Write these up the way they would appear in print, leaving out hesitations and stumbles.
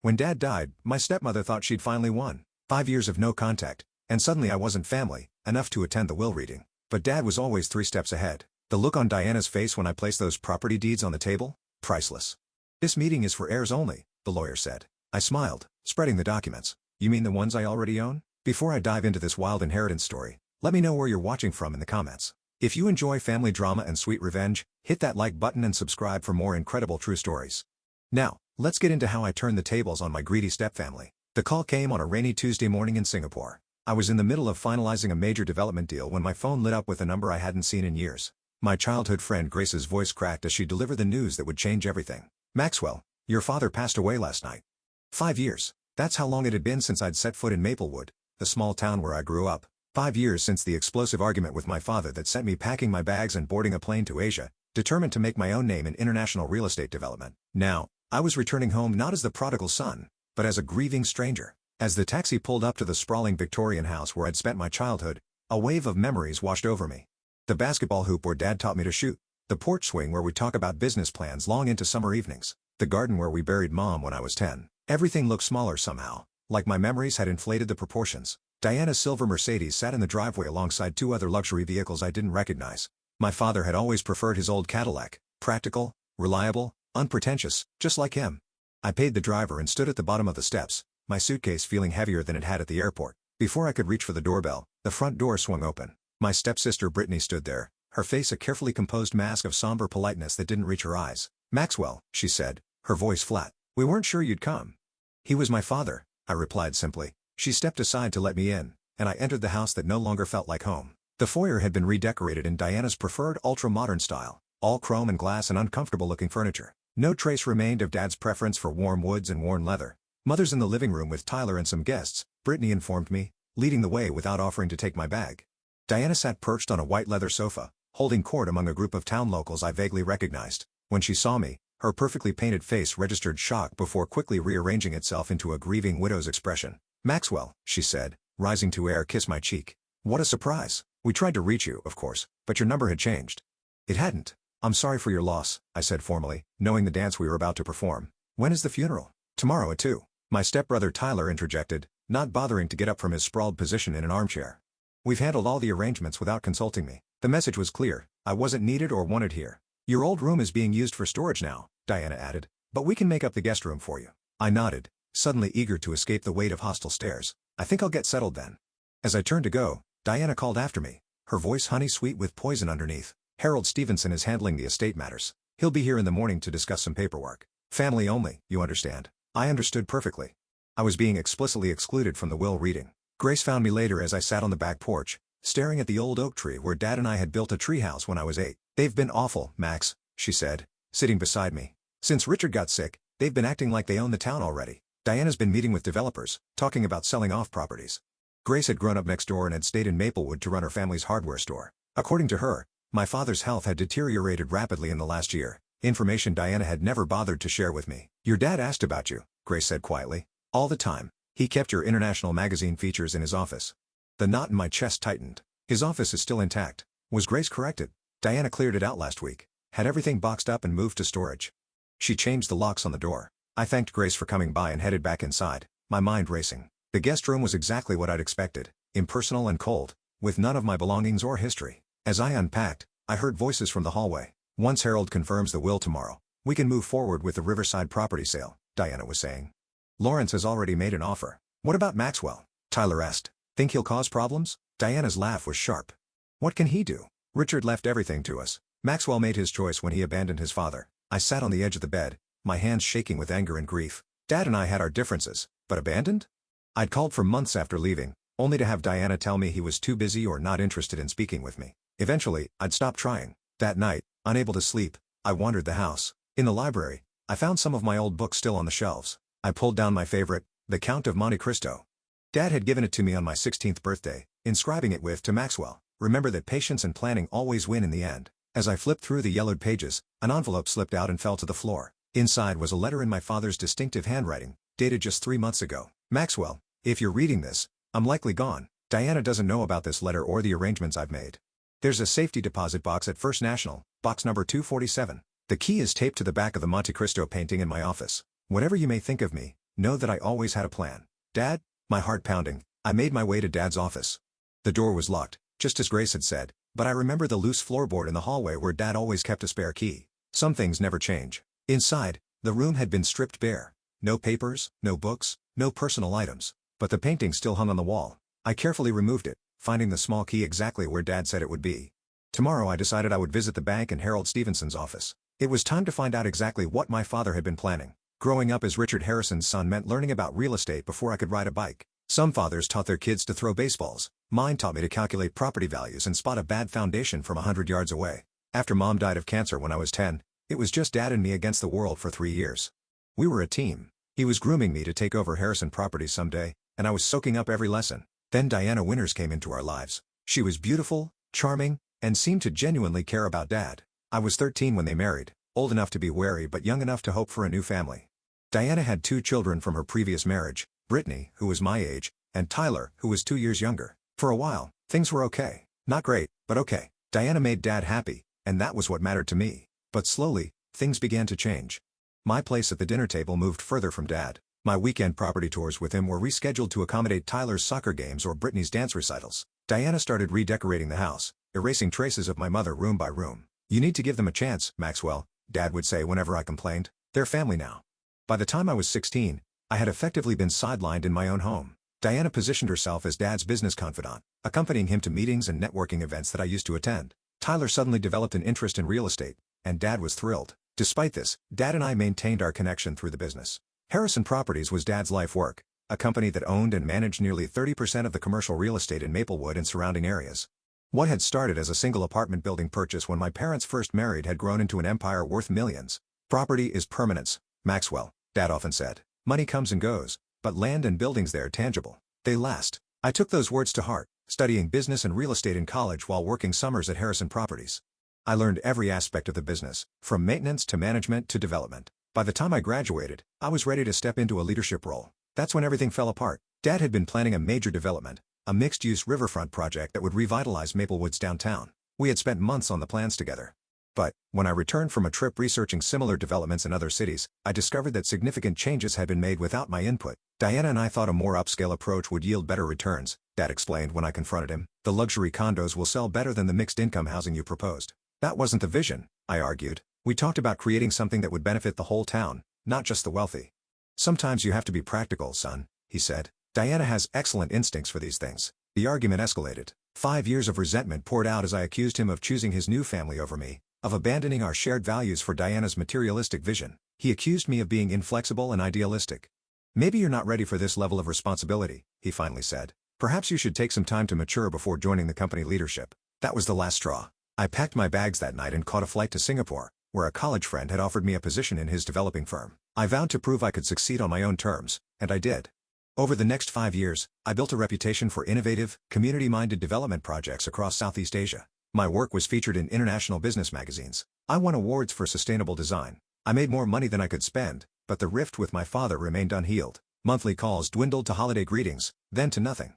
When Dad died, my stepmother thought she'd finally won. 5 years of no contact, and suddenly I wasn't family enough to attend the will reading. But Dad was always 3 steps ahead. The look on Diana's face when I placed those property deeds on the table? Priceless. "This meeting is for heirs only," the lawyer said. I smiled, spreading the documents. "You mean the ones I already own?" Before I dive into this wild inheritance story, let me know where you're watching from in the comments. If you enjoy family drama and sweet revenge, hit that like button and subscribe for more incredible true stories. Now, let's get into how I turned the tables on my greedy stepfamily. The call came on a rainy Tuesday morning in Singapore. I was in the middle of finalizing a major development deal when my phone lit up with a number I hadn't seen in years. My childhood friend Grace's voice cracked as she delivered the news that would change everything. "Maxwell, your father passed away last night." 5 years. That's how long it had been since I'd set foot in Maplewood, the small town where I grew up. 5 years since the explosive argument with my father that sent me packing my bags and boarding a plane to Asia, determined to make my own name in international real estate development. Now, I was returning home not as the prodigal son, but as a grieving stranger. As the taxi pulled up to the sprawling Victorian house where I'd spent my childhood, a wave of memories washed over me. The basketball hoop where Dad taught me to shoot. The porch swing where we'd talk about business plans long into summer evenings. The garden where we buried Mom when I was 10. Everything looked smaller somehow, like my memories had inflated the proportions. Diana's silver Mercedes sat in the driveway alongside 2 other luxury vehicles I didn't recognize. My father had always preferred his old Cadillac, practical, reliable, unpretentious, just like him. I paid the driver and stood at the bottom of the steps, my suitcase feeling heavier than it had at the airport. Before I could reach for the doorbell, the front door swung open. My stepsister Brittany stood there, her face a carefully composed mask of somber politeness that didn't reach her eyes. "Maxwell," she said, her voice flat. "We weren't sure you'd come." "He was my father," I replied simply. She stepped aside to let me in, and I entered the house that no longer felt like home. The foyer had been redecorated in Diana's preferred ultra-modern style, all chrome and glass and uncomfortable-looking furniture. No trace remained of Dad's preference for warm woods and worn leather. "Mother's in the living room with Tyler and some guests," Brittany informed me, leading the way without offering to take my bag. Diana sat perched on a white leather sofa, holding court among a group of town locals I vaguely recognized. When she saw me, her perfectly painted face registered shock before quickly rearranging itself into a grieving widow's expression. "Maxwell," she said, rising to kiss my cheek. "What a surprise. We tried to reach you, of course, but your number had changed." "It hadn't. I'm sorry for your loss," I said formally, knowing the dance we were about to perform. "When is the funeral?" "Tomorrow at 2. My stepbrother Tyler interjected, not bothering to get up from his sprawled position in an armchair. "We've handled all the arrangements without consulting me." The message was clear. I wasn't needed or wanted here. "Your old room is being used for storage now," Diana added, "but we can make up the guest room for you." I nodded, suddenly eager to escape the weight of hostile stares. "I think I'll get settled then." As I turned to go, Diana called after me, her voice honey-sweet with poison underneath. "Harold Stevenson is handling the estate matters. He'll be here in the morning to discuss some paperwork. Family only, you understand." I understood perfectly. I was being explicitly excluded from the will reading. Grace found me later as I sat on the back porch, staring at the old oak tree where Dad and I had built a treehouse when I was 8. "They've been awful, Max," she said, sitting beside me. "Since Richard got sick, they've been acting like they own the town already. Diana's been meeting with developers, talking about selling off properties." Grace had grown up next door and had stayed in Maplewood to run her family's hardware store. According to her, my father's health had deteriorated rapidly in the last year, information Diana had never bothered to share with me. "Your dad asked about you," Grace said quietly. "All the time. He kept your international magazine features in his office." The knot in my chest tightened. "His office is still intact." Was Grace corrected? Diana cleared it out last week, had everything boxed up and moved to storage. She changed the locks on the door. I thanked Grace for coming by and headed back inside, my mind racing. The guest room was exactly what I'd expected, impersonal and cold, with none of my belongings or history. As I unpacked, I heard voices from the hallway. "Once Harold confirms the will tomorrow, we can move forward with the Riverside property sale," Diana was saying. "Lawrence has already made an offer." "What about Maxwell?" Tyler asked. "Think he'll cause problems?" Diana's laugh was sharp. "What can he do? Richard left everything to us. Maxwell made his choice when he abandoned his father." I sat on the edge of the bed, my hands shaking with anger and grief. Dad and I had our differences, but abandoned? I'd called for months after leaving, only to have Diana tell me he was too busy or not interested in speaking with me. Eventually, I'd stopped trying. That night, unable to sleep, I wandered the house. In the library, I found some of my old books still on the shelves. I pulled down my favorite, The Count of Monte Cristo. Dad had given it to me on my 16th birthday, inscribing it with "To Maxwell. Remember that patience and planning always win in the end." As I flipped through the yellowed pages, an envelope slipped out and fell to the floor. Inside was a letter in my father's distinctive handwriting, dated just 3 months ago. "Maxwell, if you're reading this, I'm likely gone. Diana doesn't know about this letter or the arrangements I've made. There's a safety deposit box at First National, box number 247. The key is taped to the back of the Monte Cristo painting in my office. Whatever you may think of me, Know that I always had a plan. Dad? My heart pounding, I made my way to Dad's office. The door was locked, just as Grace had said, but I remember the loose floorboard in the hallway where Dad always kept a spare key. Some things never change. Inside, the room had been stripped bare. No papers, no books, no personal items. But the painting still hung on the wall. I carefully removed it, finding the small key exactly where Dad said it would be. Tomorrow I decided I would visit the bank and Harold Stevenson's office. It was time to find out exactly what my father had been planning. Growing up as Richard Harrison's son meant learning about real estate before I could ride a bike. Some fathers taught their kids to throw baseballs. Mine taught me to calculate property values and spot a bad foundation from 100 yards away. After Mom died of cancer when I was 10, it was just Dad and me against the world for 3 years. We were a team. He was grooming me to take over Harrison Properties someday, and I was soaking up every lesson. Then Diana Winters came into our lives. She was beautiful, charming, and seemed to genuinely care about Dad. I was 13 when they married, old enough to be wary but young enough to hope for a new family. Diana had 2 children from her previous marriage, Brittany, who was my age, and Tyler, who was 2 years younger. For a while, things were okay. Not great, but okay. Diana made Dad happy, and that was what mattered to me. But slowly, things began to change. My place at the dinner table moved further from Dad. My weekend property tours with him were rescheduled to accommodate Tyler's soccer games or Brittany's dance recitals. Diana started redecorating the house, erasing traces of my mother room by room. "You need to give them a chance, Maxwell," Dad would say whenever I complained. "They're family now." By the time I was 16, I had effectively been sidelined in my own home. Diana positioned herself as Dad's business confidant, accompanying him to meetings and networking events that I used to attend. Tyler suddenly developed an interest in real estate, and Dad was thrilled. Despite this, Dad and I maintained our connection through the business. Harrison Properties was Dad's life work, a company that owned and managed nearly 30% of the commercial real estate in Maplewood and surrounding areas. What had started as a single apartment building purchase when my parents first married had grown into an empire worth millions. "Property is permanence, Maxwell," Dad often said. "Money comes and goes, but land and buildings they're tangible. They last." I took those words to heart, studying business and real estate in college while working summers at Harrison Properties. I learned every aspect of the business, from maintenance to management to development. By the time I graduated, I was ready to step into a leadership role. That's when everything fell apart. Dad had been planning a major development, a mixed-use riverfront project that would revitalize Maplewood's downtown. We had spent months on the plans together. But, when I returned from a trip researching similar developments in other cities, I discovered that significant changes had been made without my input. Diana and I thought a more upscale approach would yield better returns, Dad explained when I confronted him. "The luxury condos will sell better than the mixed-income housing you proposed." "That wasn't the vision," I argued. "We talked about creating something that would benefit the whole town, not just the wealthy." "Sometimes you have to be practical, son," he said. "Diana has excellent instincts for these things." The argument escalated. 5 years of resentment poured out as I accused him of choosing his new family over me, of abandoning our shared values for Diana's materialistic vision. He accused me of being inflexible and idealistic. "Maybe you're not ready for this level of responsibility," he finally said. "Perhaps you should take some time to mature before joining the company leadership." That was the last straw. I packed my bags that night and caught a flight to Singapore, where a college friend had offered me a position in his developing firm. I vowed to prove I could succeed on my own terms, and I did. Over the next 5 years, I built a reputation for innovative, community-minded development projects across Southeast Asia. My work was featured in international business magazines. I won awards for sustainable design. I made more money than I could spend, but the rift with my father remained unhealed. Monthly calls dwindled to holiday greetings, then to nothing.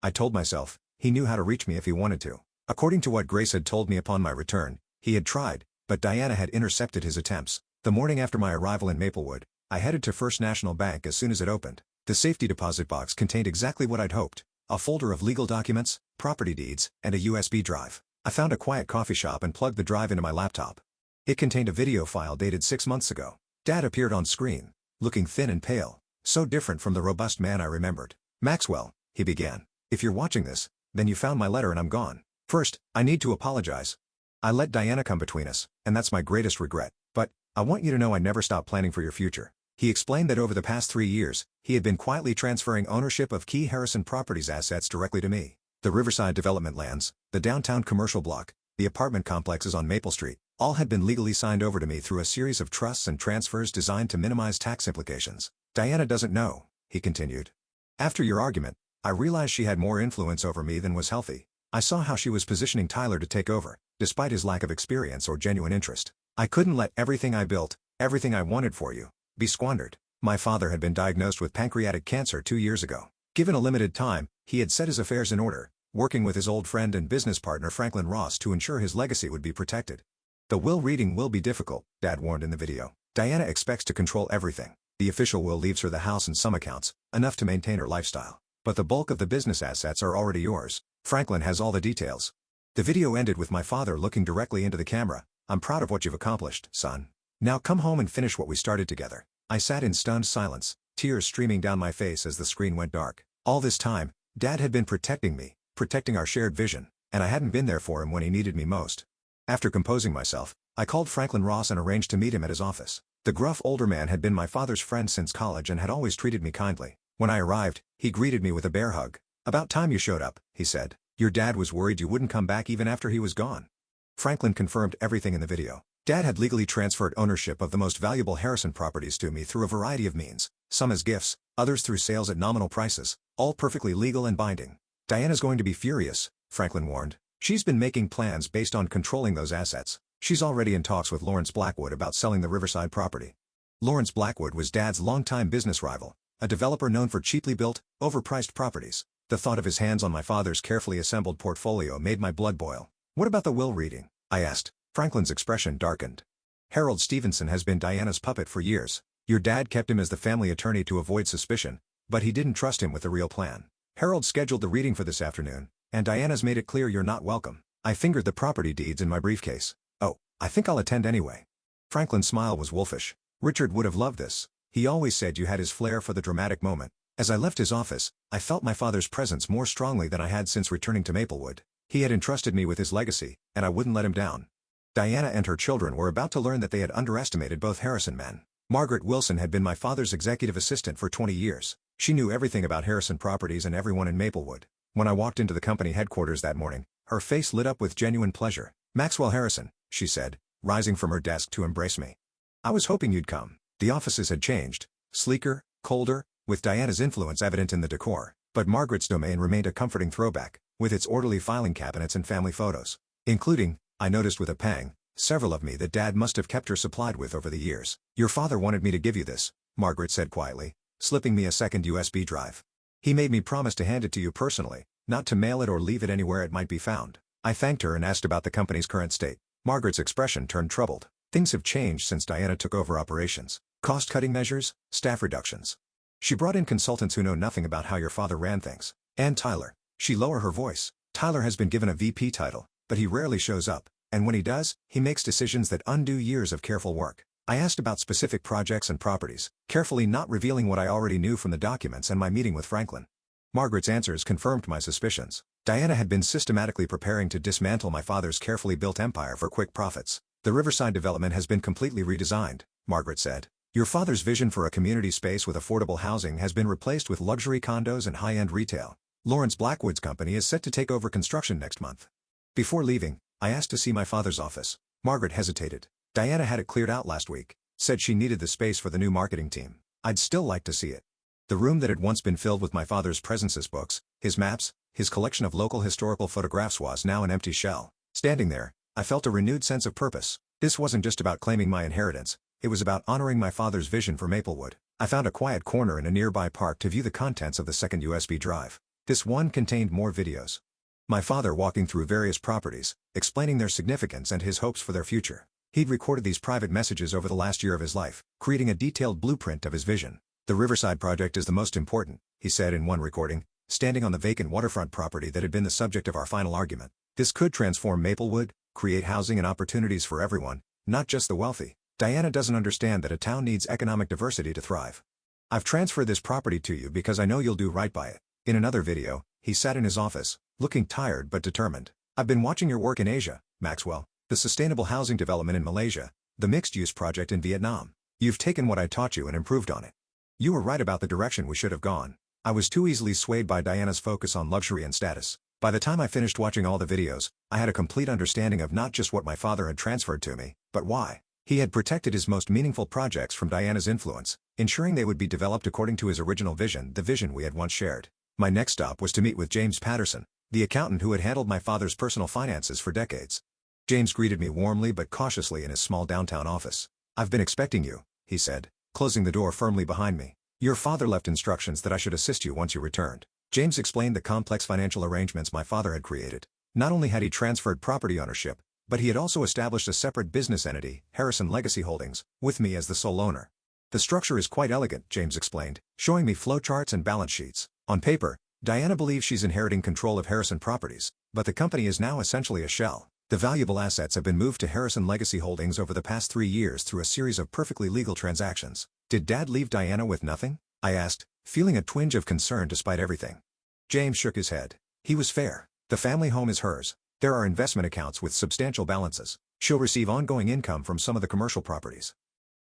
I told myself, he knew how to reach me if he wanted to. According to what Grace had told me upon my return, he had tried, but Diana had intercepted his attempts. The morning after my arrival in Maplewood, I headed to First National Bank as soon as it opened. The safety deposit box contained exactly what I'd hoped: a folder of legal documents, property deeds, and a USB drive. I found a quiet coffee shop and plugged the drive into my laptop. It contained a video file dated 6 months ago. Dad appeared on screen, looking thin and pale, so different from the robust man I remembered. "Maxwell," he began, "if you're watching this, then you found my letter and I'm gone. First, I need to apologize. I let Diana come between us, and that's my greatest regret. But, I want you to know I never stopped planning for your future." He explained that over the past 3 years, he had been quietly transferring ownership of key Harrison Properties assets directly to me. The Riverside development lands, the downtown commercial block, the apartment complexes on Maple Street, all had been legally signed over to me through a series of trusts and transfers designed to minimize tax implications. "Diana doesn't know," he continued. "After your argument, I realized she had more influence over me than was healthy. I saw how she was positioning Tyler to take over, despite his lack of experience or genuine interest. I couldn't let everything I built, everything I wanted for you, be squandered." My father had been diagnosed with pancreatic cancer 2 years ago. Given a limited time, he had set his affairs in order, working with his old friend and business partner Franklin Ross to ensure his legacy would be protected. "The will reading will be difficult," Dad warned in the video. "Diana expects to control everything. The official will leaves her the house and some accounts, enough to maintain her lifestyle. But the bulk of the business assets are already yours. Franklin has all the details. The video ended with my father looking directly into the camera. I'm proud of what you've accomplished, son. Now come home and finish what we started together. I sat in stunned silence, tears streaming down my face as the screen went dark. All this time, Dad had been protecting me, protecting our shared vision, and I hadn't been there for him when he needed me most. After composing myself, I called Franklin Ross and arranged to meet him at his office. The gruff older man had been my father's friend since college and had always treated me kindly. When I arrived, he greeted me with a bear hug. "About time you showed up," he said. "Your dad was worried you wouldn't come back even after he was gone." Franklin confirmed everything in the video. Dad had legally transferred ownership of the most valuable Harrison properties to me through a variety of means, some as gifts, others through sales at nominal prices, all perfectly legal and binding. "Diana's going to be furious," Franklin warned. "She's been making plans based on controlling those assets. She's already in talks with Lawrence Blackwood about selling the Riverside property." Lawrence Blackwood was Dad's longtime business rival, a developer known for cheaply built, overpriced properties. The thought of his hands on my father's carefully assembled portfolio made my blood boil. "What about the will reading?" I asked. Franklin's expression darkened. "Harold Stevenson has been Diana's puppet for years. Your dad kept him as the family attorney to avoid suspicion, but he didn't trust him with the real plan. Harold scheduled the reading for this afternoon, and Diana's made it clear you're not welcome." I fingered the property deeds in my briefcase. "Oh, I think I'll attend anyway." Franklin's smile was wolfish. "Richard would have loved this. He always said you had his flair for the dramatic moment." As I left his office, I felt my father's presence more strongly than I had since returning to Maplewood. He had entrusted me with his legacy, and I wouldn't let him down. Diana and her children were about to learn that they had underestimated both Harrison men. Margaret Wilson had been my father's executive assistant for 20 years. She knew everything about Harrison properties and everyone in Maplewood. When I walked into the company headquarters that morning, her face lit up with genuine pleasure. "Maxwell Harrison," she said, rising from her desk to embrace me. "I was hoping you'd come." The offices had changed, sleeker, colder, with Diana's influence evident in the decor, but Margaret's domain remained a comforting throwback, with its orderly filing cabinets and family photos, including, I noticed with a pang, several of me that Dad must have kept her supplied with over the years. "Your father wanted me to give you this," Margaret said quietly, slipping me a second USB drive. "He made me promise to hand it to you personally, not to mail it or leave it anywhere it might be found." I thanked her and asked about the company's current state. Margaret's expression turned troubled. "Things have changed since Diana took over operations. Cost-cutting measures, staff reductions. She brought in consultants who know nothing about how your father ran things. And Tyler," she lowered her voice. "Tyler has been given a VP title, but he rarely shows up, and when he does, he makes decisions that undo years of careful work." I asked about specific projects and properties, carefully not revealing what I already knew from the documents and my meeting with Franklin. Margaret's answers confirmed my suspicions. Diana had been systematically preparing to dismantle my father's carefully built empire for quick profits. "The Riverside development has been completely redesigned," Margaret said. "Your father's vision for a community space with affordable housing has been replaced with luxury condos and high-end retail. Lawrence Blackwood's company is set to take over construction next month." Before leaving, I asked to see my father's office. Margaret hesitated. "Diana had it cleared out last week, said she needed the space for the new marketing team. I'd still like to see it." The room that had once been filled with my father's presences books, his maps, his collection of local historical photographs was now an empty shell. Standing there, I felt a renewed sense of purpose. This wasn't just about claiming my inheritance, it was about honoring my father's vision for Maplewood. I found a quiet corner in a nearby park to view the contents of the second USB drive. This one contained more videos. My father walking through various properties, explaining their significance and his hopes for their future. He'd recorded these private messages over the last year of his life, creating a detailed blueprint of his vision. "The Riverside project is the most important," he said in one recording, standing on the vacant waterfront property that had been the subject of our final argument. "This could transform Maplewood, create housing and opportunities for everyone, not just the wealthy. Diana doesn't understand that a town needs economic diversity to thrive. I've transferred this property to you because I know you'll do right by it." In another video, he sat in his office, looking tired but determined. "I've been watching your work in Asia, Maxwell. The sustainable housing development in Malaysia, the mixed-use project in Vietnam. You've taken what I taught you and improved on it. You were right about the direction we should have gone. I was too easily swayed by Diana's focus on luxury and status. By the time I finished watching all the videos, I had a complete understanding of not just what my father had transferred to me, but why. He had protected his most meaningful projects from Diana's influence, ensuring they would be developed according to his original vision, the vision we had once shared. My next stop was to meet with James Patterson, the accountant who had handled my father's personal finances for decades. James greeted me warmly but cautiously in his small downtown office. "I've been expecting you," he said, closing the door firmly behind me. "Your father left instructions that I should assist you once you returned." James explained the complex financial arrangements my father had created. Not only had he transferred property ownership, but he had also established a separate business entity, Harrison Legacy Holdings, with me as the sole owner. The structure is quite elegant, James explained, showing me flowcharts and balance sheets. On paper, Diana believes she's inheriting control of Harrison Properties, but the company is now essentially a shell. The valuable assets have been moved to Harrison Legacy Holdings over the past 3 years through a series of perfectly legal transactions. Did Dad leave Diana with nothing? I asked, feeling a twinge of concern despite everything. James shook his head. He was fair. The family home is hers. There are investment accounts with substantial balances. She'll receive ongoing income from some of the commercial properties.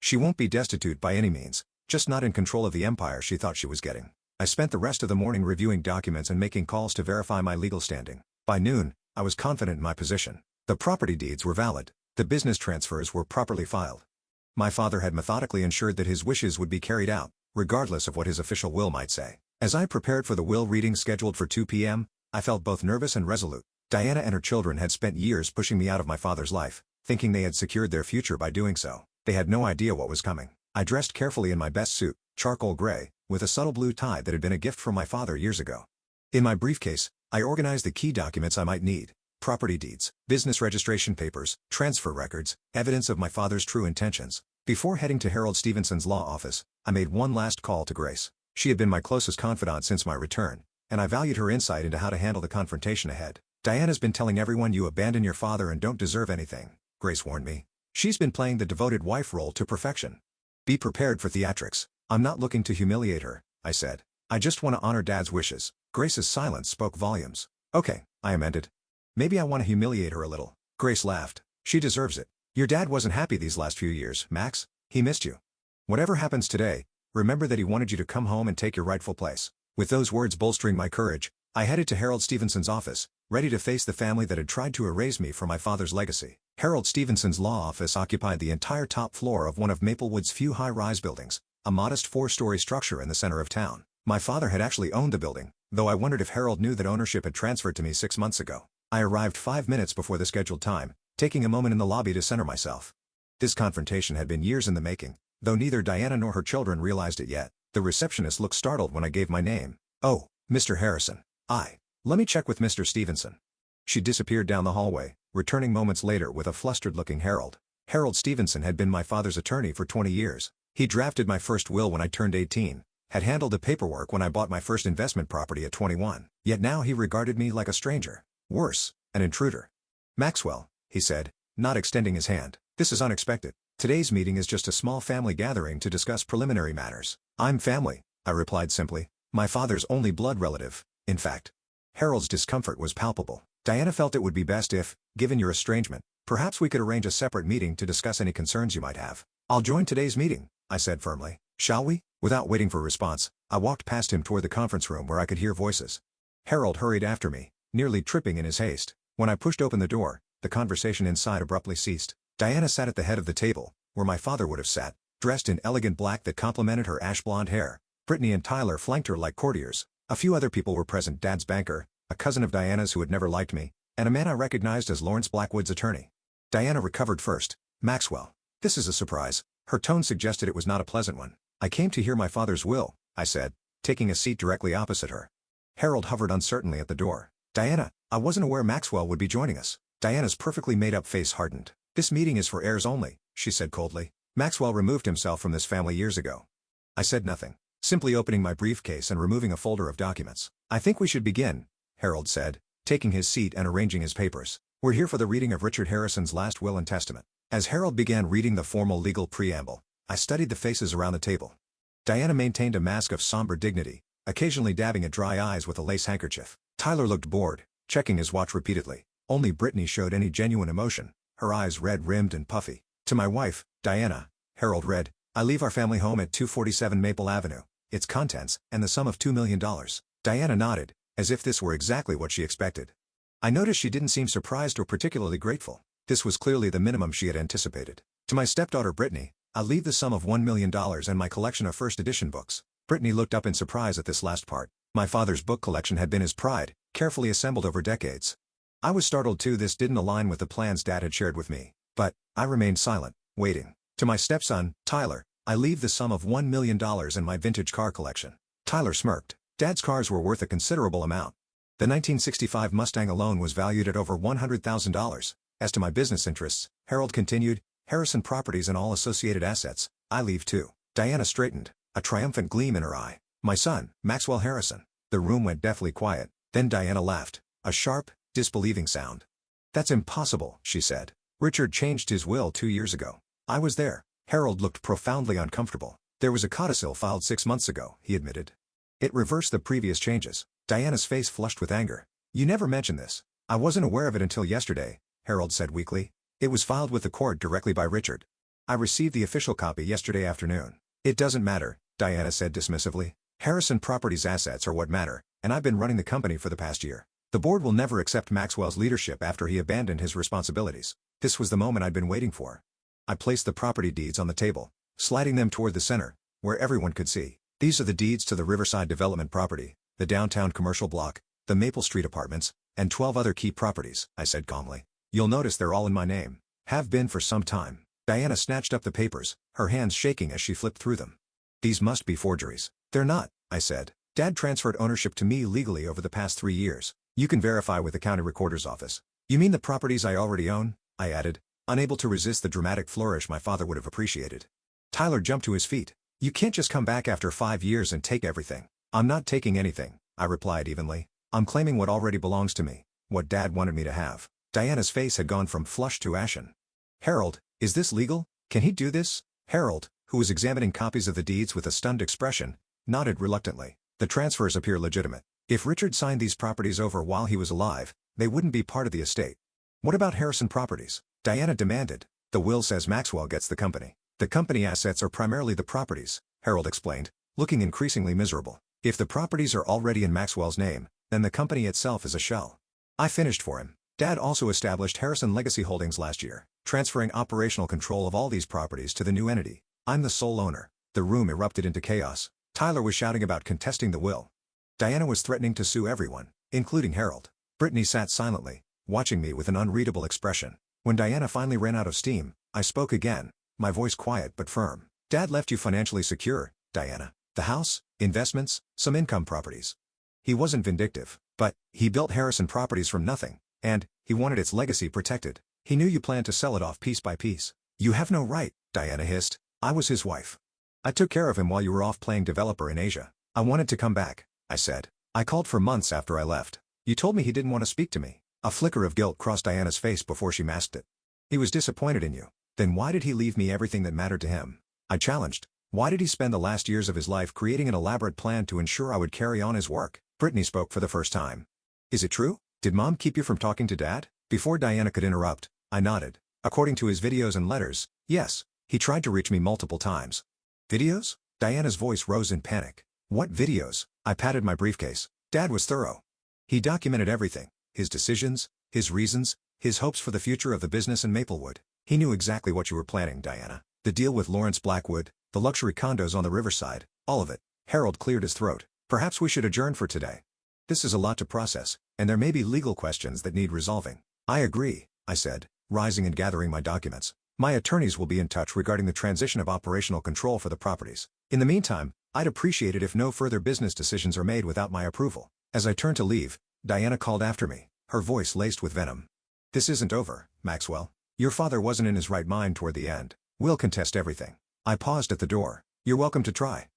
She won't be destitute by any means, just not in control of the empire she thought she was getting. I spent the rest of the morning reviewing documents and making calls to verify my legal standing. By noon, I was confident in my position. The property deeds were valid. The business transfers were properly filed. My father had methodically ensured that his wishes would be carried out, regardless of what his official will might say. As I prepared for the will reading scheduled for 2 p.m., I felt both nervous and resolute. Diana and her children had spent years pushing me out of my father's life, thinking they had secured their future by doing so. They had no idea what was coming. I dressed carefully in my best suit, charcoal gray, with a subtle blue tie that had been a gift from my father years ago. In my briefcase, I organized the key documents I might need: property deeds, business registration papers, transfer records, evidence of my father's true intentions. Before heading to Harold Stevenson's law office, I made one last call to Grace. She had been my closest confidant since my return, and I valued her insight into how to handle the confrontation ahead. Diana's been telling everyone you abandon your father and don't deserve anything, Grace warned me. She's been playing the devoted wife role to perfection. Be prepared for theatrics. I'm not looking to humiliate her, I said. I just want to honor Dad's wishes. Grace's silence spoke volumes. Okay, I amended. Maybe I want to humiliate her a little. Grace laughed. She deserves it. Your dad wasn't happy these last few years, Max. He missed you. Whatever happens today, remember that he wanted you to come home and take your rightful place. With those words bolstering my courage, I headed to Harold Stevenson's office, ready to face the family that had tried to erase me from my father's legacy. Harold Stevenson's law office occupied the entire top floor of one of Maplewood's few high-rise buildings, a modest 4-story structure in the center of town. My father had actually owned the building, though I wondered if Harold knew that ownership had transferred to me 6 months ago. I arrived 5 minutes before the scheduled time, taking a moment in the lobby to center myself. This confrontation had been years in the making, though neither Diana nor her children realized it yet. The receptionist looked startled when I gave my name. Oh, Mr. Harrison. Let me check with Mr. Stevenson. She disappeared down the hallway, returning moments later with a flustered-looking Harold. Harold Stevenson had been my father's attorney for 20 years. He drafted my first will when I turned 18, had handled the paperwork when I bought my first investment property at 21. Yet now he regarded me like a stranger. Worse, an intruder. Maxwell, he said, not extending his hand. This is unexpected. Today's meeting is just a small family gathering to discuss preliminary matters. I'm family, I replied simply. My father's only blood relative, in fact. Harold's discomfort was palpable. Diana felt it would be best if, given your estrangement, perhaps we could arrange a separate meeting to discuss any concerns you might have. I'll join today's meeting, I said firmly. Shall we? Without waiting for a response, I walked past him toward the conference room where I could hear voices. Harold hurried after me, nearly tripping in his haste. When I pushed open the door, the conversation inside abruptly ceased. Diana sat at the head of the table, where my father would have sat, dressed in elegant black that complemented her ash-blonde hair. Brittany and Tyler flanked her like courtiers. A few other people were present: Dad's banker, a cousin of Diana's who had never liked me, and a man I recognized as Lawrence Blackwood's attorney. Diana recovered first. Maxwell. This is a surprise. Her tone suggested it was not a pleasant one. I came to hear my father's will, I said, taking a seat directly opposite her. Harold hovered uncertainly at the door. Diana, I wasn't aware Maxwell would be joining us. Diana's perfectly made-up face hardened. This meeting is for heirs only, she said coldly. Maxwell removed himself from this family years ago. I said nothing, simply opening my briefcase and removing a folder of documents. I think we should begin, Harold said, taking his seat and arranging his papers. We're here for the reading of Richard Harrison's last will and testament. As Harold began reading the formal legal preamble, I studied the faces around the table. Diana maintained a mask of somber dignity, occasionally dabbing at dry eyes with a lace handkerchief. Tyler looked bored, checking his watch repeatedly. Only Brittany showed any genuine emotion, her eyes red-rimmed and puffy. To my wife, Diana, Harold read, I leave our family home at 247 Maple Avenue, its contents, and the sum of $2 million. Diana nodded, as if this were exactly what she expected. I noticed she didn't seem surprised or particularly grateful. This was clearly the minimum she had anticipated. To my stepdaughter Brittany, I leave the sum of $1 million and my collection of first edition books. Brittany looked up in surprise at this last part. My father's book collection had been his pride, carefully assembled over decades. I was startled too. This didn't align with the plans Dad had shared with me. But I remained silent, waiting. To my stepson, Tyler, I leave the sum of $1 million and my vintage car collection. Tyler smirked. Dad's cars were worth a considerable amount. The 1965 Mustang alone was valued at over $100,000. As to my business interests, Harold continued, Harrison Properties and all associated assets, I leave too. Diana straightened, a triumphant gleam in her eye. My son, Maxwell Harrison. The room went deathly quiet. Then Diana laughed, a sharp, disbelieving sound. That's impossible, she said. Richard changed his will 2 years ago. I was there. Harold looked profoundly uncomfortable. There was a codicil filed 6 months ago, he admitted. It reversed the previous changes. Diana's face flushed with anger. You never mentioned this. I wasn't aware of it until yesterday, Harold said weakly. It was filed with the court directly by Richard. I received the official copy yesterday afternoon. It doesn't matter, Diana said dismissively. Harrison Properties' assets are what matter, and I've been running the company for the past year. The board will never accept Maxwell's leadership after he abandoned his responsibilities. This was the moment I'd been waiting for. I placed the property deeds on the table, sliding them toward the center, where everyone could see. These are the deeds to the Riverside Development property, the downtown commercial block, the Maple Street apartments, and 12 other key properties, I said calmly. You'll notice they're all in my name. Have been for some time. Diana snatched up the papers, her hands shaking as she flipped through them. These must be forgeries. They're not, I said. Dad transferred ownership to me legally over the past 3 years. You can verify with the county recorder's office. You mean the properties I already own? I added, unable to resist the dramatic flourish my father would have appreciated. Tyler jumped to his feet. You can't just come back after 5 years and take everything. I'm not taking anything, I replied evenly. I'm claiming what already belongs to me, what Dad wanted me to have. Diana's face had gone from flushed to ashen. Harold, is this legal? Can he do this? Harold, who was examining copies of the deeds with a stunned expression, nodded reluctantly. The transfers appear legitimate. If Richard signed these properties over while he was alive, they wouldn't be part of the estate. What about Harrison Properties? Diana demanded. The will says Maxwell gets the company. The company assets are primarily the properties, Harold explained, looking increasingly miserable. If the properties are already in Maxwell's name, then the company itself is a shell. I finished for him. Dad also established Harrison Legacy Holdings last year, transferring operational control of all these properties to the new entity. I'm the sole owner. The room erupted into chaos. Tyler was shouting about contesting the will. Diana was threatening to sue everyone, including Harold. Brittany sat silently, watching me with an unreadable expression. When Diana finally ran out of steam, I spoke again, my voice quiet but firm. Dad left you financially secure, Diana. The house, investments, some income properties. He wasn't vindictive, but he built Harrison Properties from nothing, and he wanted its legacy protected. He knew you planned to sell it off piece by piece. You have no right, Diana hissed. I was his wife. I took care of him while you were off playing developer in Asia. I wanted to come back, I said. I called for months after I left. You told me he didn't want to speak to me. A flicker of guilt crossed Diana's face before she masked it. He was disappointed in you. Then why did he leave me everything that mattered to him? I challenged. Why did he spend the last years of his life creating an elaborate plan to ensure I would carry on his work? Brittany spoke for the first time. Is it true? Did Mom keep you from talking to Dad? Before Diana could interrupt, I nodded. According to his videos and letters, yes. He tried to reach me multiple times. Videos? Diana's voice rose in panic. What videos? I patted my briefcase. Dad was thorough. He documented everything. His decisions, his reasons, his hopes for the future of the business in Maplewood. He knew exactly what you were planning, Diana. The deal with Lawrence Blackwood, the luxury condos on the riverside, all of it. Harold cleared his throat. Perhaps we should adjourn for today. This is a lot to process, and there may be legal questions that need resolving. I agree, I said, rising and gathering my documents. My attorneys will be in touch regarding the transition of operational control for the properties. In the meantime, I'd appreciate it if no further business decisions are made without my approval. As I turned to leave, Diana called after me, her voice laced with venom. This isn't over, Maxwell. Your father wasn't in his right mind toward the end. We'll contest everything. I paused at the door. You're welcome to try.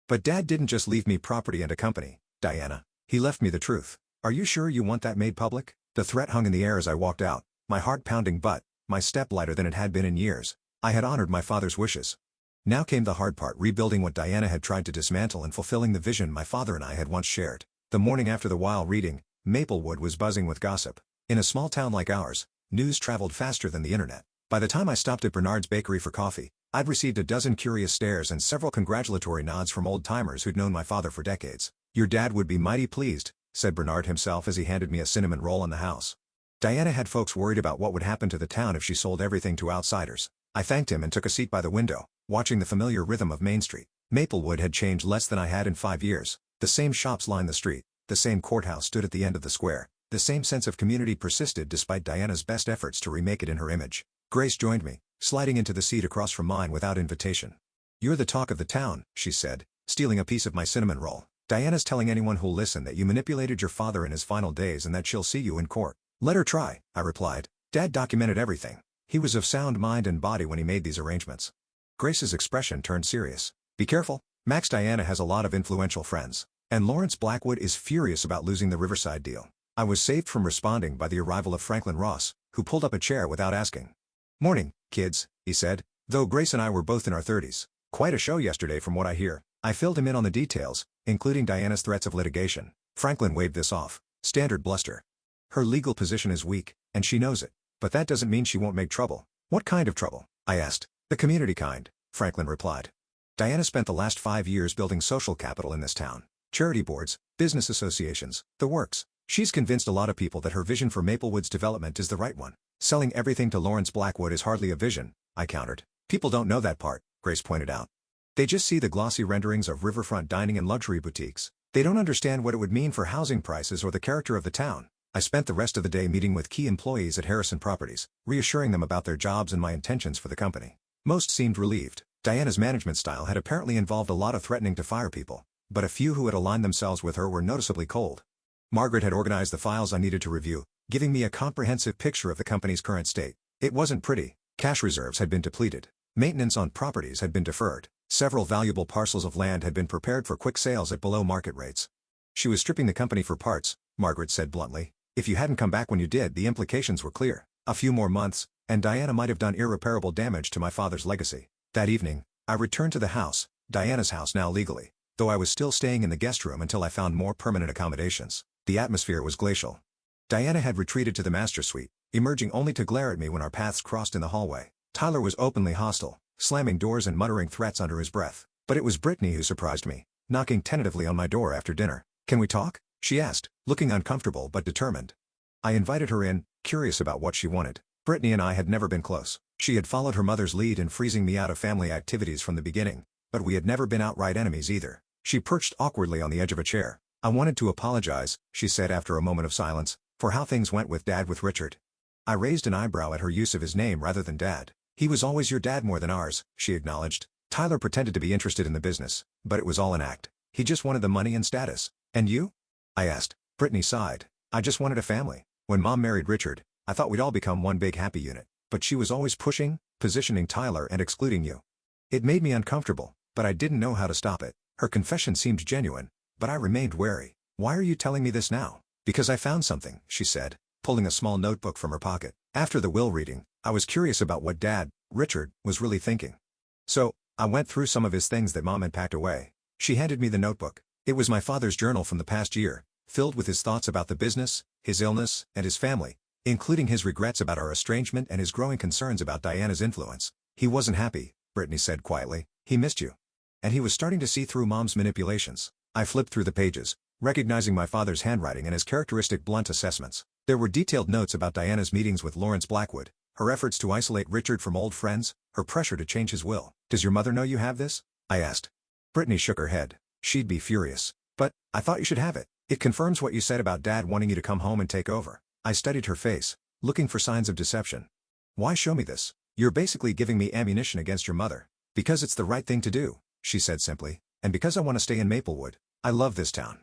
But Dad didn't just leave me property and a company, Diana. He left me the truth. Are you sure you want that made public? The threat hung in the air as I walked out, my heart pounding but, my step lighter than it had been in years. I had honored my father's wishes. Now came the hard part, rebuilding what Diana had tried to dismantle and fulfilling the vision my father and I had once shared. The morning after the wild reading, Maplewood was buzzing with gossip. In a small town like ours, news traveled faster than the internet. By the time I stopped at Bernard's Bakery for coffee, I'd received a dozen curious stares and several congratulatory nods from old-timers who'd known my father for decades. Your dad would be mighty pleased, said Bernard himself as he handed me a cinnamon roll in the house. Diana had folks worried about what would happen to the town if she sold everything to outsiders. I thanked him and took a seat by the window, watching the familiar rhythm of Main Street. Maplewood had changed less than I had in 5 years. The same shops lined the street, the same courthouse stood at the end of the square, the same sense of community persisted despite Diana's best efforts to remake it in her image. Grace joined me, sliding into the seat across from mine without invitation. You're the talk of the town, she said, stealing a piece of my cinnamon roll. Diana's telling anyone who'll listen that you manipulated your father in his final days and that she'll see you in court. Let her try, I replied. Dad documented everything. He was of sound mind and body when he made these arrangements. Grace's expression turned serious. Be careful, Max. Diana has a lot of influential friends. And Lawrence Blackwood is furious about losing the Riverside deal. I was saved from responding by the arrival of Franklin Ross, who pulled up a chair without asking. Morning, kids, he said, though Grace and I were both in our 30s. Quite a show yesterday from what I hear. I filled him in on the details, including Diana's threats of litigation. Franklin waved this off. Standard bluster. Her legal position is weak, and she knows it. But that doesn't mean she won't make trouble. What kind of trouble? I asked. The community kind, Franklin replied. Diana spent the last 5 years building social capital in this town. Charity boards, business associations, the works. She's convinced a lot of people that her vision for Maplewood's development is the right one. Selling everything to Lawrence Blackwood is hardly a vision, I countered. People don't know that part, Grace pointed out. They just see the glossy renderings of riverfront dining and luxury boutiques. They don't understand what it would mean for housing prices or the character of the town. I spent the rest of the day meeting with key employees at Harrison Properties, reassuring them about their jobs and my intentions for the company. Most seemed relieved. Diana's management style had apparently involved a lot of threatening to fire people, but a few who had aligned themselves with her were noticeably cold. Margaret had organized the files I needed to review, giving me a comprehensive picture of the company's current state. It wasn't pretty. Cash reserves had been depleted. Maintenance on properties had been deferred. Several valuable parcels of land had been prepared for quick sales at below market rates. She was stripping the company for parts, Margaret said bluntly. If you hadn't come back when you did, the implications were clear. A few more months, and Diana might have done irreparable damage to my father's legacy. That evening, I returned to the house, Diana's house now legally, though I was still staying in the guest room until I found more permanent accommodations. The atmosphere was glacial. Diana had retreated to the master suite, emerging only to glare at me when our paths crossed in the hallway. Tyler was openly hostile, slamming doors and muttering threats under his breath. But it was Brittany who surprised me, knocking tentatively on my door after dinner. "Can we talk?" she asked, looking uncomfortable but determined. I invited her in, curious about what she wanted. Brittany and I had never been close. She had followed her mother's lead in freezing me out of family activities from the beginning, but we had never been outright enemies either. She perched awkwardly on the edge of a chair. "I wanted to apologize," she said after a moment of silence, "for how things went with Dad with Richard." I raised an eyebrow at her use of his name rather than Dad. "He was always your dad more than ours," she acknowledged. "Tyler pretended to be interested in the business, but it was all an act. He just wanted the money and status. And you?" I asked. Brittany sighed. "I just wanted a family. When Mom married Richard, I thought we'd all become one big happy unit. But she was always pushing, positioning Tyler and excluding you. It made me uncomfortable, but I didn't know how to stop it." Her confession seemed genuine, but I remained wary. "Why are you telling me this now?" "Because I found something," she said, pulling a small notebook from her pocket. "After the will reading, I was curious about what Dad, Richard, was really thinking. So, I went through some of his things that Mom had packed away." She handed me the notebook. It was my father's journal from the past year, filled with his thoughts about the business, his illness, and his family, including his regrets about our estrangement and his growing concerns about Diana's influence. "He wasn't happy," Brittany said quietly. "He missed you. And he was starting to see through Mom's manipulations." I flipped through the pages, recognizing my father's handwriting and his characteristic blunt assessments. There were detailed notes about Diana's meetings with Lawrence Blackwood, her efforts to isolate Richard from old friends, her pressure to change his will. "Does your mother know you have this?" I asked. Brittany shook her head. "She'd be furious. But, I thought you should have it. It confirms what you said about Dad wanting you to come home and take over." I studied her face, looking for signs of deception. "Why show me this? You're basically giving me ammunition against your mother." "Because it's the right thing to do," she said simply. "And because I want to stay in Maplewood. I love this town.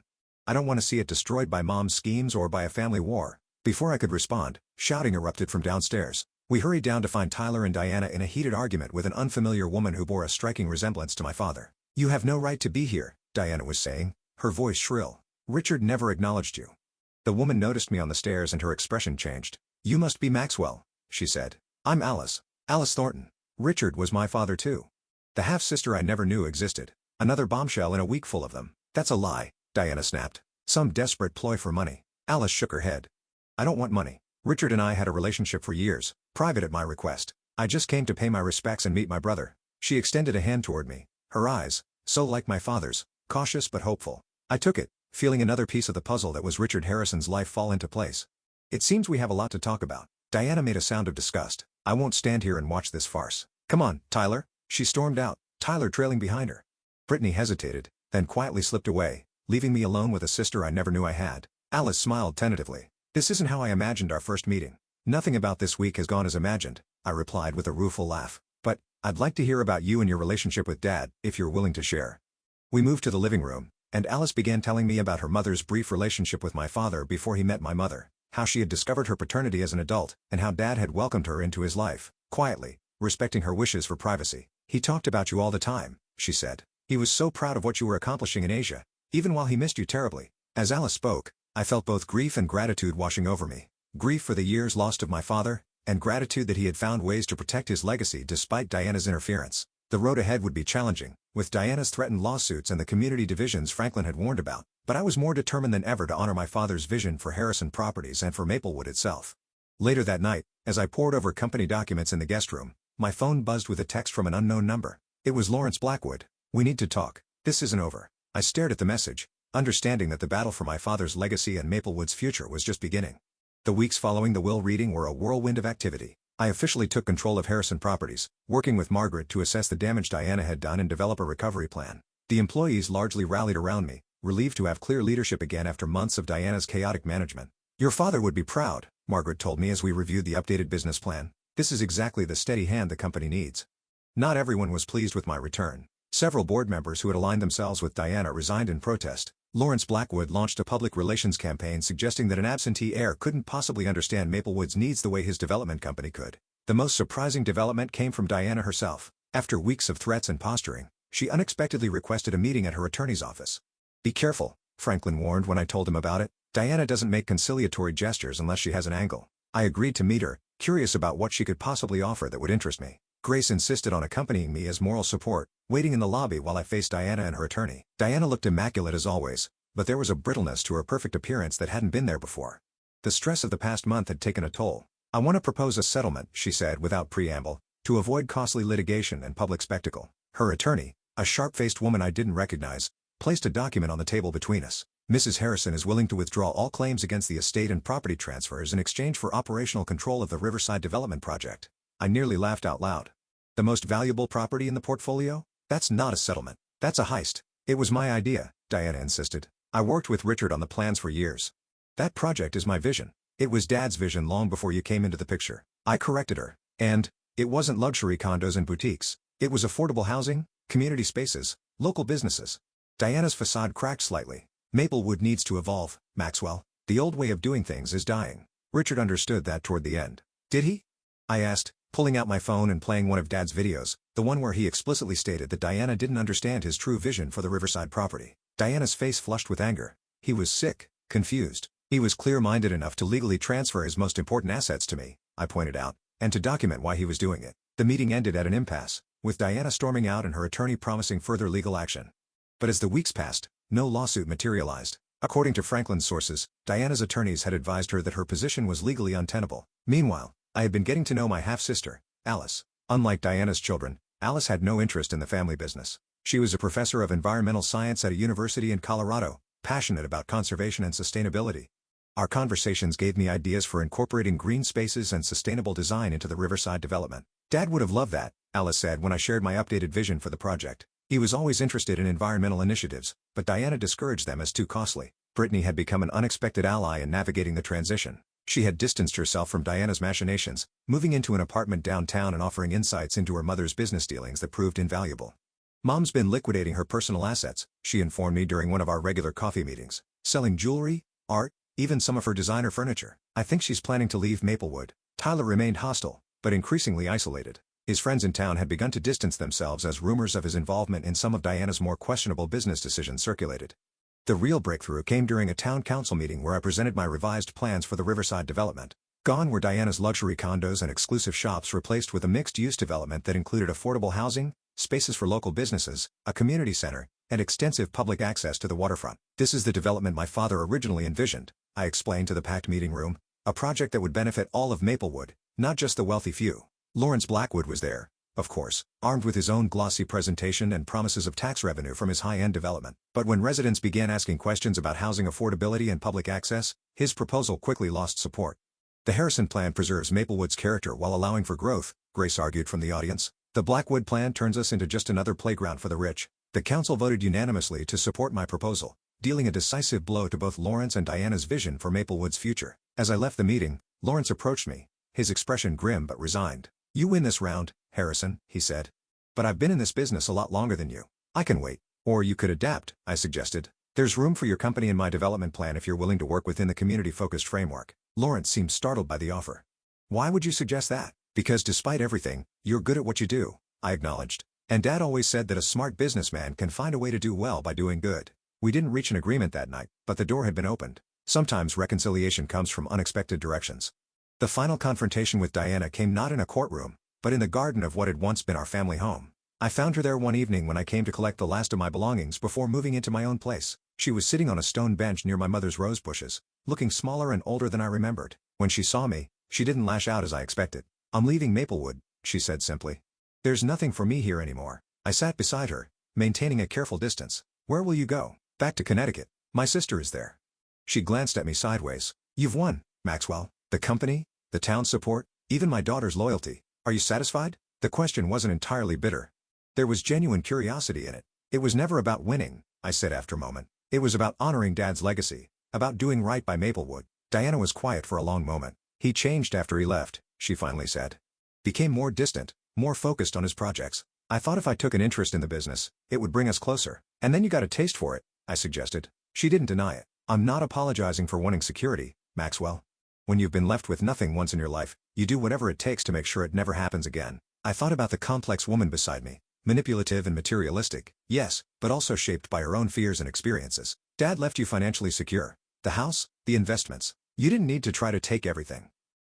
I don't want to see it destroyed by Mom's schemes or by a family war." Before I could respond, shouting erupted from downstairs. We hurried down to find Tyler and Diana in a heated argument with an unfamiliar woman who bore a striking resemblance to my father. "You have no right to be here," Diana was saying, her voice shrill. "Richard never acknowledged you." The woman noticed me on the stairs and her expression changed. "You must be Maxwell," she said. "I'm Alice. Alice Thornton. Richard was my father too." The half-sister I never knew existed. Another bombshell in a week full of them. "That's a lie," Diana snapped. "Some desperate ploy for money." Alice shook her head. "I don't want money. Richard and I had a relationship for years, private at my request. I just came to pay my respects and meet my brother." She extended a hand toward me, her eyes, so like my father's, cautious but hopeful. I took it, feeling another piece of the puzzle that was Richard Harrison's life fall into place. "It seems we have a lot to talk about." Diana made a sound of disgust. "I won't stand here and watch this farce. Come on, Tyler." She stormed out, Tyler trailing behind her. Brittany hesitated, then quietly slipped away, leaving me alone with a sister I never knew I had. Alice smiled tentatively. "This isn't how I imagined our first meeting." "Nothing about this week has gone as imagined," I replied with a rueful laugh. "But, I'd like to hear about you and your relationship with Dad, if you're willing to share." We moved to the living room, and Alice began telling me about her mother's brief relationship with my father before he met my mother, how she had discovered her paternity as an adult, and how Dad had welcomed her into his life, quietly, respecting her wishes for privacy. "He talked about you all the time," she said. He was so proud of what you were accomplishing in Asia, even while he missed you terribly. As Alice spoke, I felt both grief and gratitude washing over me. Grief for the years lost of my father, and gratitude that he had found ways to protect his legacy despite Diana's interference. The road ahead would be challenging, with Diana's threatened lawsuits and the community divisions Franklin had warned about, but I was more determined than ever to honor my father's vision for Harrison Properties and for Maplewood itself. Later that night, as I pored over company documents in the guest room, my phone buzzed with a text from an unknown number. It was Lawrence Blackwood. "We need to talk. This isn't over." I stared at the message, understanding that the battle for my father's legacy and Maplewood's future was just beginning. The weeks following the will reading were a whirlwind of activity. I officially took control of Harrison Properties, working with Margaret to assess the damage Diana had done and develop a recovery plan. The employees largely rallied around me, relieved to have clear leadership again after months of Diana's chaotic management. "Your father would be proud," Margaret told me as we reviewed the updated business plan. "This is exactly the steady hand the company needs." Not everyone was pleased with my return. Several board members who had aligned themselves with Diana resigned in protest. Lawrence Blackwood launched a public relations campaign suggesting that an absentee heir couldn't possibly understand Maplewood's needs the way his development company could. The most surprising development came from Diana herself. After weeks of threats and posturing, she unexpectedly requested a meeting at her attorney's office. "Be careful," Franklin warned when I told him about it. "Diana doesn't make conciliatory gestures unless she has an angle." I agreed to meet her, curious about what she could possibly offer that would interest me. Grace insisted on accompanying me as moral support, waiting in the lobby while I faced Diana and her attorney. Diana looked immaculate as always, but there was a brittleness to her perfect appearance that hadn't been there before. The stress of the past month had taken a toll. "I want to propose a settlement," she said without preamble, "to avoid costly litigation and public spectacle." Her attorney, a sharp-faced woman I didn't recognize, placed a document on the table between us. "Mrs. Harrison is willing to withdraw all claims against the estate and property transfers in exchange for operational control of the Riverside Development Project." I nearly laughed out loud. "The most valuable property in the portfolio? That's not a settlement. That's a heist." "It was my idea," Diana insisted. "I worked with Richard on the plans for years. That project is my vision." "It was Dad's vision long before you came into the picture," I corrected her. "And it wasn't luxury condos and boutiques. It was affordable housing, community spaces, local businesses." Diana's facade cracked slightly. "Maplewood needs to evolve, Maxwell. The old way of doing things is dying." Richard understood that toward the end. "Did he?" I asked, pulling out my phone and playing one of Dad's videos, the one where he explicitly stated that Diana didn't understand his true vision for the Riverside property. Diana's face flushed with anger. "He was sick, confused. He was clear-minded enough to legally transfer his most important assets to me," I pointed out, "and to document why he was doing it." The meeting ended at an impasse, with Diana storming out and her attorney promising further legal action. But as the weeks passed, no lawsuit materialized. According to Franklin's sources, Diana's attorneys had advised her that her position was legally untenable. Meanwhile, I had been getting to know my half-sister, Alice. Unlike Diana's children, Alice had no interest in the family business. She was a professor of environmental science at a university in Colorado, passionate about conservation and sustainability. Our conversations gave me ideas for incorporating green spaces and sustainable design into the Riverside development. "Dad would have loved that," Alice said when I shared my updated vision for the project. "He was always interested in environmental initiatives, but Diana discouraged them as too costly." Brittany had become an unexpected ally in navigating the transition. She had distanced herself from Diana's machinations, moving into an apartment downtown and offering insights into her mother's business dealings that proved invaluable. "Mom's been liquidating her personal assets," she informed me during one of our regular coffee meetings. "Selling jewelry, art, even some of her designer furniture. I think she's planning to leave Maplewood." Tyler remained hostile, but increasingly isolated. His friends in town had begun to distance themselves as rumors of his involvement in some of Diana's more questionable business decisions circulated. The real breakthrough came during a town council meeting where I presented my revised plans for the Riverside development. Gone were Diana's luxury condos and exclusive shops, replaced with a mixed-use development that included affordable housing, spaces for local businesses, a community center, and extensive public access to the waterfront. "This is the development my father originally envisioned," I explained to the packed meeting room. "A project that would benefit all of Maplewood, not just the wealthy few." Lawrence Blackwood was there, of course, armed with his own glossy presentation and promises of tax revenue from his high-end development. But when residents began asking questions about housing affordability and public access, his proposal quickly lost support. "The Harrison plan preserves Maplewood's character while allowing for growth," Grace argued from the audience. "The Blackwood plan turns us into just another playground for the rich." The council voted unanimously to support my proposal, dealing a decisive blow to both Lawrence and Diana's vision for Maplewood's future. As I left the meeting, Lawrence approached me, his expression grim but resigned. "You win this round, Harrison," he said. "But I've been in this business a lot longer than you. I can wait." "Or you could adapt," I suggested. "There's room for your company in my development plan if you're willing to work within the community-focused framework." Lawrence seemed startled by the offer. "Why would you suggest that?" "Because despite everything, you're good at what you do," I acknowledged. And Dad always said that a smart businessman can find a way to do well by doing good. We didn't reach an agreement that night, but the door had been opened. Sometimes reconciliation comes from unexpected directions. The final confrontation with Diana came not in a courtroom, but in the garden of what had once been our family home. I found her there one evening when I came to collect the last of my belongings before moving into my own place. She was sitting on a stone bench near my mother's rose bushes, looking smaller and older than I remembered. When she saw me, she didn't lash out as I expected. "I'm leaving Maplewood," she said simply. "There's nothing for me here anymore." I sat beside her, maintaining a careful distance. "Where will you go?" "Back to Connecticut. My sister is there." She glanced at me sideways. "You've won, Maxwell. The company, the town's support, even my daughter's loyalty. Are you satisfied?" The question wasn't entirely bitter. There was genuine curiosity in it. "It was never about winning," I said after a moment. "It was about honoring Dad's legacy, about doing right by Maplewood." Diana was quiet for a long moment. "He changed after he left," she finally said. "Became more distant, more focused on his projects. I thought if I took an interest in the business, it would bring us closer. And then you got a taste for it," I suggested. She didn't deny it. "I'm not apologizing for wanting security, Maxwell. When you've been left with nothing once in your life, you do whatever it takes to make sure it never happens again." I thought about the complex woman beside me. Manipulative and materialistic, yes, but also shaped by her own fears and experiences. "Dad left you financially secure. The house, the investments. You didn't need to try to take everything."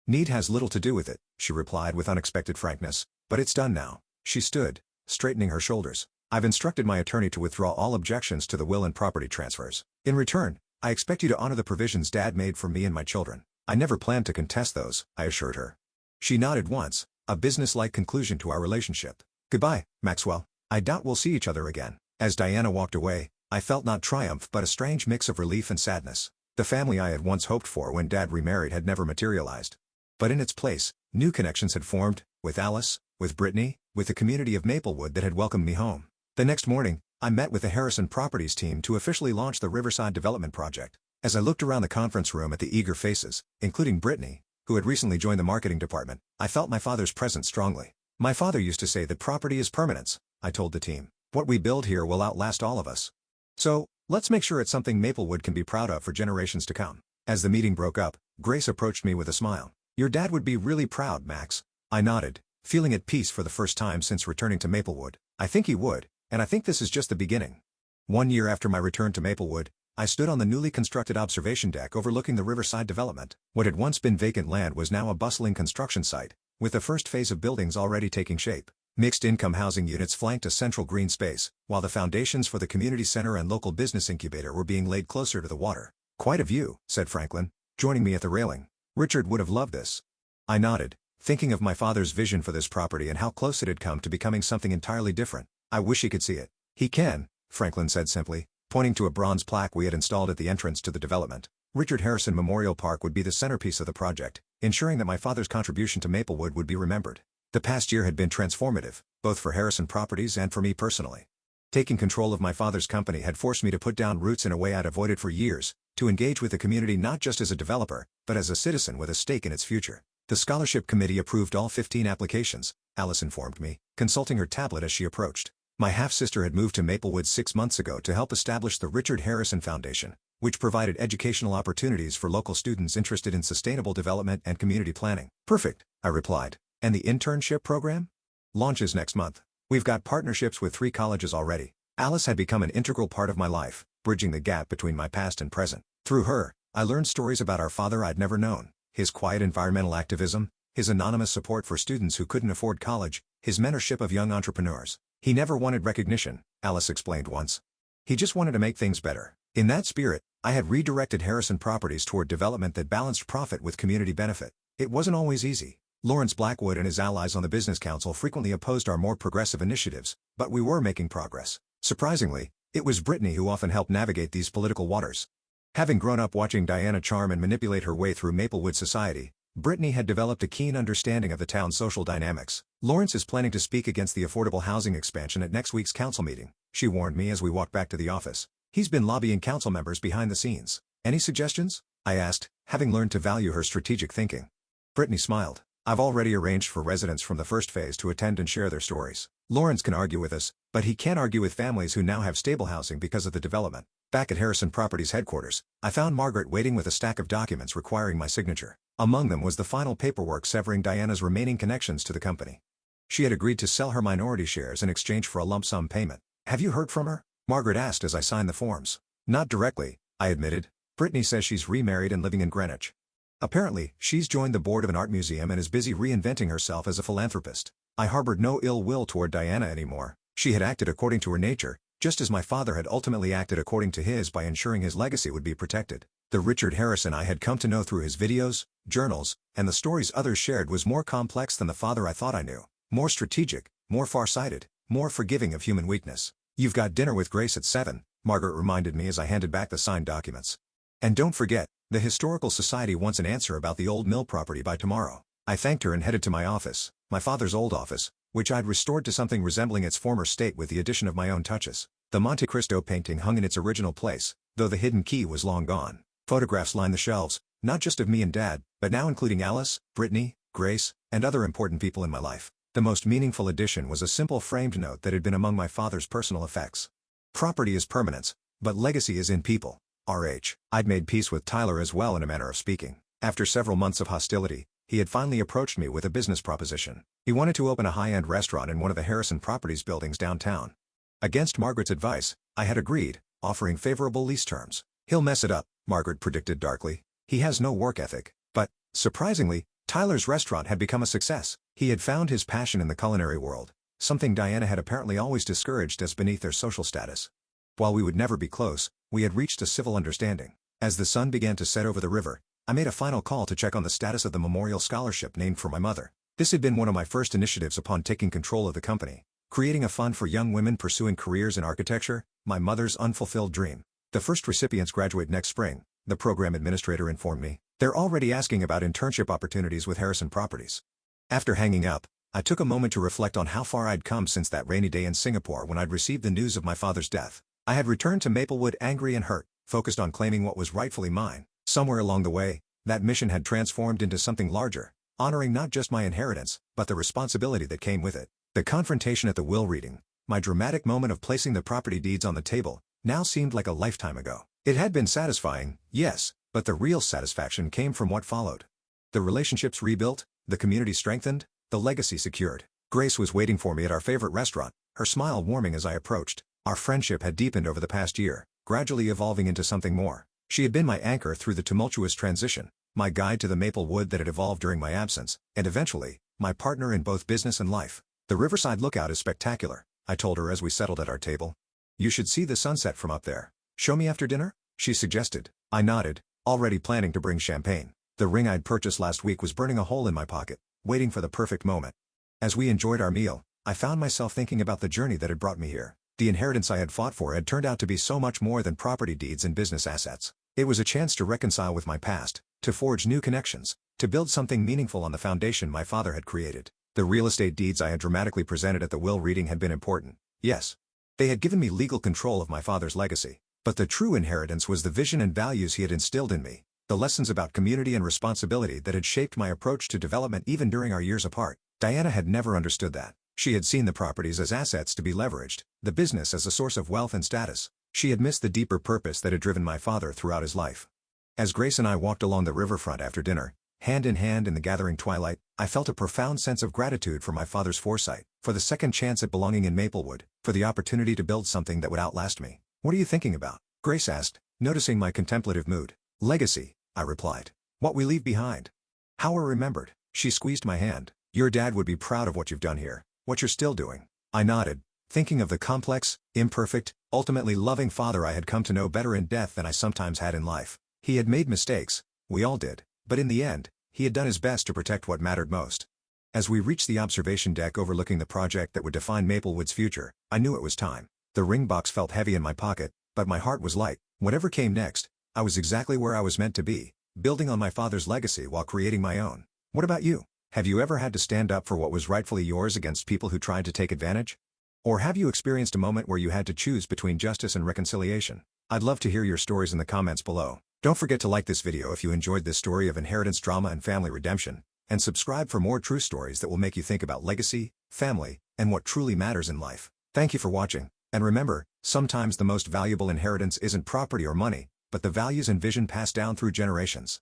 "Need has little to do with it," she replied with unexpected frankness. "But it's done now." She stood, straightening her shoulders. "I've instructed my attorney to withdraw all objections to the will and property transfers. In return, I expect you to honor the provisions Dad made for me and my children." "I never planned to contest those," I assured her. She nodded once, a business-like conclusion to our relationship. "Goodbye, Maxwell. I doubt we'll see each other again." As Diana walked away, I felt not triumph but a strange mix of relief and sadness. The family I had once hoped for when Dad remarried had never materialized. But in its place, new connections had formed, with Alice, with Brittany, with the community of Maplewood that had welcomed me home. The next morning, I met with the Harrison Properties team to officially launch the Riverside Development Project. As I looked around the conference room at the eager faces, including Brittany, who had recently joined the marketing department, I felt my father's presence strongly. "My father used to say that property is permanence," I told the team. "What we build here will outlast all of us. So, let's make sure it's something Maplewood can be proud of for generations to come." As the meeting broke up, Grace approached me with a smile. "Your dad would be really proud, Max." I nodded, feeling at peace for the first time since returning to Maplewood. "I think he would, and I think this is just the beginning." 1 year after my return to Maplewood, I stood on the newly constructed observation deck overlooking the Riverside development. What had once been vacant land was now a bustling construction site, with the first phase of buildings already taking shape. Mixed-income housing units flanked a central green space, while the foundations for the community center and local business incubator were being laid closer to the water. "Quite a view," said Franklin, joining me at the railing. "Richard would have loved this." I nodded, thinking of my father's vision for this property and how close it had come to becoming something entirely different. "I wish he could see it." "He can," Franklin said simply, pointing to a bronze plaque we had installed at the entrance to the development. Richard Harrison Memorial Park would be the centerpiece of the project, ensuring that my father's contribution to Maplewood would be remembered. The past year had been transformative, both for Harrison Properties and for me personally. Taking control of my father's company had forced me to put down roots in a way I'd avoided for years, to engage with the community not just as a developer, but as a citizen with a stake in its future. The scholarship committee approved all 15 applications, Alice informed me, consulting her tablet as she approached. My half-sister had moved to Maplewood 6 months ago to help establish the Richard Harrison Foundation, which provided educational opportunities for local students interested in sustainable development and community planning. "Perfect," I replied. "And the internship program?" "Launches next month. We've got partnerships with 3 colleges already." Alice had become an integral part of my life, bridging the gap between my past and present. Through her, I learned stories about our father I'd never known, his quiet environmental activism, his anonymous support for students who couldn't afford college, his mentorship of young entrepreneurs. "He never wanted recognition," Alice explained once. "He just wanted to make things better." In that spirit, I had redirected Harrison Properties toward development that balanced profit with community benefit. It wasn't always easy. Lawrence Blackwood and his allies on the Business Council frequently opposed our more progressive initiatives, but we were making progress. Surprisingly, it was Brittany who often helped navigate these political waters. Having grown up watching Diana charm and manipulate her way through Maplewood society, Brittany had developed a keen understanding of the town's social dynamics. "Lawrence is planning to speak against the affordable housing expansion at next week's council meeting," she warned me as we walked back to the office. "He's been lobbying council members behind the scenes. Any suggestions?" I asked, having learned to value her strategic thinking. Brittany smiled. "I've already arranged for residents from the first phase to attend and share their stories. Lawrence can argue with us, but he can't argue with families who now have stable housing because of the development." Back at Harrison Properties headquarters, I found Margaret waiting with a stack of documents requiring my signature. Among them was the final paperwork severing Diana's remaining connections to the company. She had agreed to sell her minority shares in exchange for a lump sum payment. Have you heard from her? Margaret asked as I signed the forms. Not directly, I admitted. Brittany says she's remarried and living in Greenwich. Apparently, she's joined the board of an art museum and is busy reinventing herself as a philanthropist. I harbored no ill will toward Diana anymore. She had acted according to her nature, just as my father had ultimately acted according to his by ensuring his legacy would be protected. The Richard Harrison I had come to know through his videos, journals, and the stories others shared was more complex than the father I thought I knew. More strategic, more far-sighted, more forgiving of human weakness. You've got dinner with Grace at 7, Margaret reminded me as I handed back the signed documents. And don't forget, the Historical Society wants an answer about the old mill property by tomorrow. I thanked her and headed to my office, my father's old office, which I'd restored to something resembling its former state with the addition of my own touches. The Monte Cristo painting hung in its original place, though the hidden key was long gone. Photographs lined the shelves, not just of me and Dad, but now including Alice, Brittany, Grace, and other important people in my life. The most meaningful addition was a simple framed note that had been among my father's personal effects. Property is permanence, but legacy is in people. R.H. I'd made peace with Tyler as well in a manner of speaking. After several months of hostility, he had finally approached me with a business proposition. He wanted to open a high-end restaurant in one of the Harrison Properties buildings downtown. Against Margaret's advice, I had agreed, offering favorable lease terms. He'll mess it up, Margaret predicted darkly. He has no work ethic. But, surprisingly, Tyler's restaurant had become a success. He had found his passion in the culinary world, something Diana had apparently always discouraged as beneath their social status. While we would never be close, we had reached a civil understanding. As the sun began to set over the river, I made a final call to check on the status of the memorial scholarship named for my mother. This had been one of my first initiatives upon taking control of the company, creating a fund for young women pursuing careers in architecture, my mother's unfulfilled dream. The first recipients graduate next spring, the program administrator informed me. They're already asking about internship opportunities with Harrison Properties. After hanging up, I took a moment to reflect on how far I'd come since that rainy day in Singapore when I'd received the news of my father's death. I had returned to Maplewood angry and hurt, focused on claiming what was rightfully mine. Somewhere along the way, that mission had transformed into something larger, honoring not just my inheritance, but the responsibility that came with it. The confrontation at the will reading, my dramatic moment of placing the property deeds on the table, now seemed like a lifetime ago. It had been satisfying, yes, but the real satisfaction came from what followed. The relationships rebuilt, the community strengthened, the legacy secured. Grace was waiting for me at our favorite restaurant, her smile warming as I approached. Our friendship had deepened over the past year, gradually evolving into something more. She had been my anchor through the tumultuous transition, my guide to the maple wood that had evolved during my absence, and eventually, my partner in both business and life. The riverside lookout is spectacular, I told her as we settled at our table. You should see the sunset from up there. Show me after dinner? She suggested. I nodded, already planning to bring champagne. The ring I'd purchased last week was burning a hole in my pocket, waiting for the perfect moment. As we enjoyed our meal, I found myself thinking about the journey that had brought me here. The inheritance I had fought for had turned out to be so much more than property deeds and business assets. It was a chance to reconcile with my past, to forge new connections, to build something meaningful on the foundation my father had created. The real estate deeds I had dramatically presented at the will reading had been important. Yes. They had given me legal control of my father's legacy. But the true inheritance was the vision and values he had instilled in me, the lessons about community and responsibility that had shaped my approach to development even during our years apart. Diana had never understood that. She had seen the properties as assets to be leveraged, the business as a source of wealth and status. She had missed the deeper purpose that had driven my father throughout his life. As Grace and I walked along the riverfront after dinner, hand in hand in the gathering twilight, I felt a profound sense of gratitude for my father's foresight, for the second chance at belonging in Maplewood, for the opportunity to build something that would outlast me. What are you thinking about? Grace asked, noticing my contemplative mood. Legacy, I replied. What we leave behind. How we're remembered. She squeezed my hand. Your dad would be proud of what you've done here, what you're still doing. I nodded, thinking of the complex, imperfect, ultimately loving father I had come to know better in death than I sometimes had in life. He had made mistakes, we all did, but in the end, he had done his best to protect what mattered most. As we reached the observation deck overlooking the project that would define Maplewood's future, I knew it was time. The ring box felt heavy in my pocket, but my heart was light. Whatever came next, I was exactly where I was meant to be, building on my father's legacy while creating my own. What about you? Have you ever had to stand up for what was rightfully yours against people who tried to take advantage? Or have you experienced a moment where you had to choose between justice and reconciliation? I'd love to hear your stories in the comments below. Don't forget to like this video if you enjoyed this story of inheritance drama and family redemption, and subscribe for more true stories that will make you think about legacy, family, and what truly matters in life. Thank you for watching, and remember, sometimes the most valuable inheritance isn't property or money, but the values and vision passed down through generations.